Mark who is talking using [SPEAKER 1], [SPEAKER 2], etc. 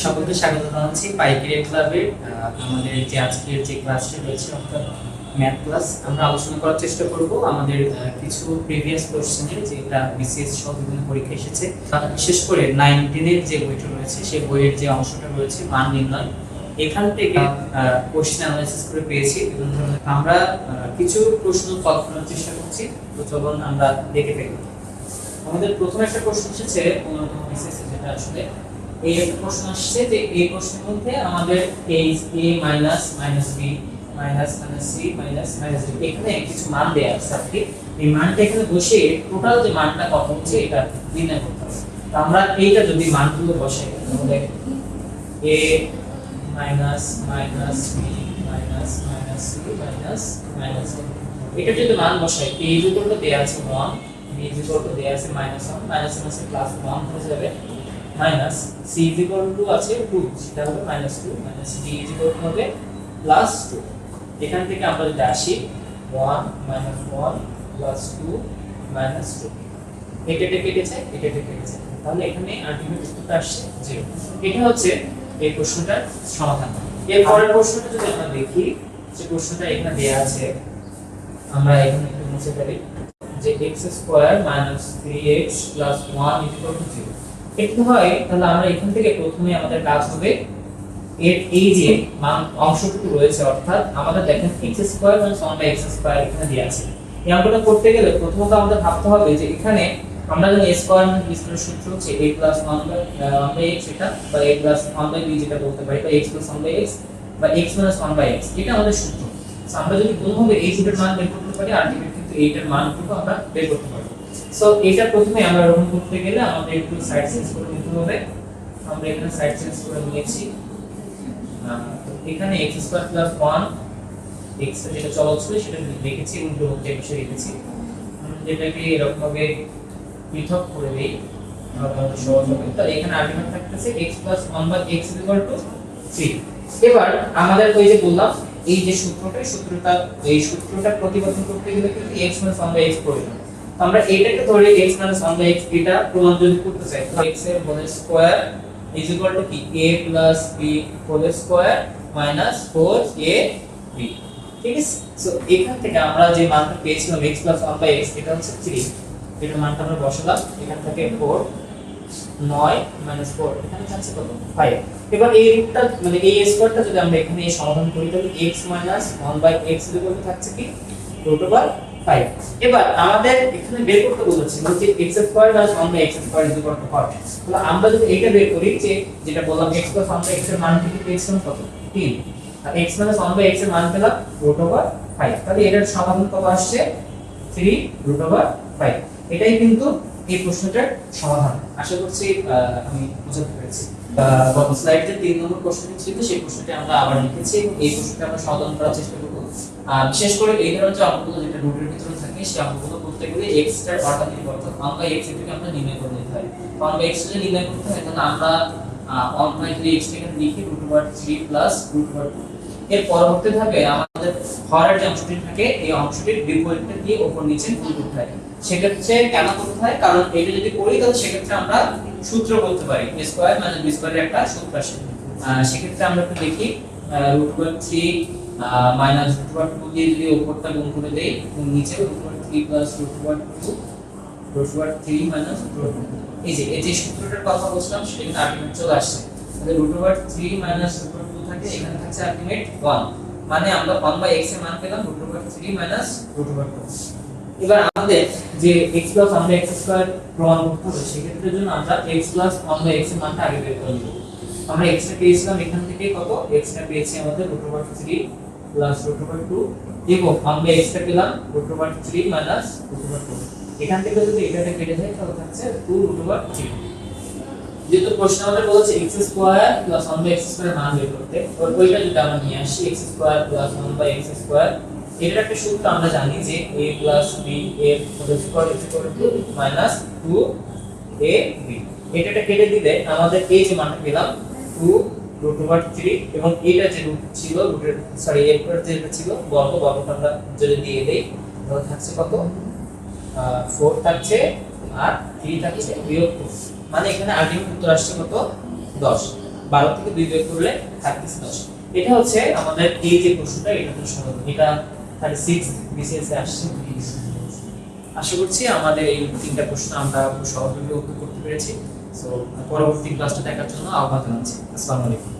[SPEAKER 1] সকলকে স্বাগত জানাচ্ছি পাইকারি ক্লাবের আমাদের যে আজকের যে ক্লাসটি রয়েছে অর্থাৎ ম্যাথ ক্লাস। আমরা আলোচনা করার চেষ্টা করব আমাদের কিছু প্রিভিয়াস কোশ্চেনের যেটা বিসিএস সহ বিভিন্ন পরীক্ষা এসেছে, বিশেষ করে 9-10 এর যে বইটা রয়েছে সেই বইয়ের যে অংশটা রয়েছে মান নির্ণয়, এখান থেকে কোশ্চেন অ্যানালাইসিস করে পেয়েছি বিভিন্ন ধরনের। আমরা কিছু প্রশ্ন সলভ করার চেষ্টা করছি, তো চলুন আমরা দেখে ফেলি। আমাদের প্রথম একটা প্রশ্ন এসেছে বিসিএস যেটা আসলে এই একটা প্রশ্ন আসছে যে এই প্রশ্নের মধ্যে আমাদের এই a minus minus b minus minus c minus minus d এখানে কিছু মান দেয়া আছে। আর কি এই মানটা এখানে বসিয়ে টোটাল যে মানটা কত হচ্ছে এটা নির্ণয় করতে হবে। তো আমরা এইটা যদি মানগুলো বসাই তাহলে a minus minus b minus minus c minus minus d এটা যদি মান বসাই a ইকুয়াল টু দেয়া আছে 1, b ইকুয়াল টু দেয়া আছে -1, মাইনাস মাইনাসে প্লাস 1 হয়ে যাবে, মাইনাস c ইকুয়াল টু আছে 2, সেটা হবে -2, মাইনাস d ইকুয়াল টু হবে +2। এখান থেকে আমরা যদি আসি 1 -1 +2 -2, এটা কেটেছে এটা কেটেছে, তাহলে এখানে আলটিমেট উত্তরটা আসছে 0। এটা হচ্ছে এই প্রশ্নটার সমাধান। এর পরের প্রশ্নটা যদি আমরা দেখি, যে প্রশ্নটা এখানে দেয়া আছে, আমরা এখানে একটু মুছে ফেলি যে x² - 3x + 1 = 0। এটা হয়, তাহলে আমরা এখান থেকে প্রথমে আমাদের কাজ হবে এর এই যে মান অংশটুকু রয়েছে, অর্থাৎ আমাদের দেখেন x² - 1/x² এখানে দেয়া আছে। এই অঙ্কটা করতে গেলে প্রথমত আমাদের ভাবতে হবে যে এখানে আমরা জানি a² - b² সূত্র হচ্ছে a + 1/x এটা, বা a + 1/b যেটা বলতে পারি, বা x + 1/x বা x - 1/x, এটা আমাদের সূত্র। সো আমরা যদি কোনোভাবে এই সূত্রের মান বের করতে পারি, আলটিমেট কিন্তু এইটার মানটুকু আমরা বের করতে পারবো। সো এটা প্রথমে আমরা রোহন করতে গেলে আমাদের একটু সাইড চেঞ্জ করে নিতে হবে। আমরা এখানে সাইড চেঞ্জ করে নিয়েছি, এখানে x² + 1 x যেটা চলক ছিল সেটা লিখেছি এবং ডোমটা এসে রেখেছি। যেটাকে এরকম ভাবে পৃথক করে দেই তাহলে আমাদের সহজ হবে। তাহলে এখানে আর্গুমেন্ট থাকতেছে x + 1/x = 3। এবার আমাদের ওই যে বললাম এই যে এই সূত্রটা প্রতিপাদন করতে গেলে কিন্তু x - 1/x প্রয়োজন। আমরা এটাকে ধরে x - 1/x এটা প্রমাণ যদি করতে চাই, তাহলে x এর হোল স্কয়ার = কি a + b whole square - 4ab। ঠিক আছে? সো এখান থেকে আমরা যে মানটা পেয়েছিলাম x + 1/x এটা হচ্ছে 3, এটার মানটা আমরা বসালাম। এখান থেকে 4 9 - 4 এখানে থাকছে কত 5। এবার এই রূপটা মানে এই স্কয়ারটা যদি আমরা এখানে সমাধান করি তাহলে x - 1/x থাকছে কি √5। এবার আমাদের এখানে বের করতে বলেছিল যে x² - 1/x² = কত। তাহলে আমরা যদি এটা বের করি যে যেটা বললাম x + 1/x এর মান থেকে পেয়েছিলাম কত 3, আর x - 1/x এর মান পেলাম √5। তাহলে এটার সমাধান কত আসছে 3√5। এটাই কিন্তু এই প্রশ্নটার সমাধান। আশা করছি আমি বুঝাতে পেরেছি। গত স্লাইডে 3 নম্বর প্রশ্নটি ছিল, সেই প্রশ্নটি আমরা আবার লিখেছি এবং এই প্রশ্নটি আমরা সমাধান করার চেষ্টা করব। বিশেষ করে এই ধরনের যে অঙ্কগুলো যেটা রুটের ভিতরে থাকে সেই অঙ্কগুলো করতে গেলে x এর অর্গানিক অর্থাৎ 1/x থেকে আমরা নির্ণয় করে নিতে হয়। 1/x যদি নির্ণয় করতে হয় তাহলে আমরা 1/3x থেকে লিখি √3 + √2। এর পরবর্তী ধাপে আমাদের হরের যে অংশটি থাকে এই অংশটির বিপরীতটা দিয়ে উপর নিচে গুণ করতে হয়। সেক্ষেত্রে কেন করতে হয়, কারণ এটা যদি করি তাহলে সেক্ষেত্রে আমরা সূত্র বলতে পারি a² - b² এর একটা সূত্র আসে। সেক্ষেত্রে আমরা একটু দেখি √3 -√2 দিয়ে যদি উপরটা গুণ করে দেই এবং নিচে √3 + √2 √3 - √2, এই যে সূত্রটার কথা বলছিলাম সেটা কিন্তু আর্গুমেন্ট চলে আসছে। তাহলে √3 - √2 থাকে, এখানে থাকছে আর্গুমেন্ট 1, মানে আমরা 1/x এর মান পেলাম √3 - √2। এবার আমাদের যে x + 1/x² প্রমাণ করতে হবে, সেক্ষেত্রে জন্য আমরা x + 1/x এর মানটা আগে বের করে নিব। আমরা x টা পেয়েছিলাম এখান থেকে কত, x টা পেয়েছি আমাদের √3 + √2 এবং আমরা x টা পেলাম √3 - √2। এখান থেকে যদি এটাকে কেটে যায় তাহলে থাকছে 2√3। যেহেতু প্রশ্ন আমাদের বলেছে x² + 1/x² এর মান বের করতে, ওইটা যদি আমরা নিয়ে আসি x² + 1/x², এটার একটা সূত্র আমরা জানি যে a + b এর হোল স্কয়ার -2ab। এটাটা কেটে দিলে আমাদের এই যে মানটা পেলাম 2√3 এবং এটা যে রুট ছিল রুটের এরপর যেটা ছিল বর্গটা আমরা যদি দিয়ে দেই তাহলে থাকছে কত 4 থাকছে আর 3 থাকছে বিয়োগ 2, মানে এখানে আলটিমেট উত্তর আসছে কত 10। 12 থেকে 2 বিয়োগ করলে থাকতেছে 10। এটা হচ্ছে আমাদের এই যে প্রশ্নটা, এটা তো সহজ, এটা 36 বিসিএস এ আসছে। আশা করছি আমাদের এই তিনটা প্রশ্ন আমরা খুব সহজভাবে উত্তর করতে পেরেছি। সো পরবর্তী ক্লাসটা দেখার জন্য আহ্বান জানাচ্ছি। আসসালামু আলাইকুম।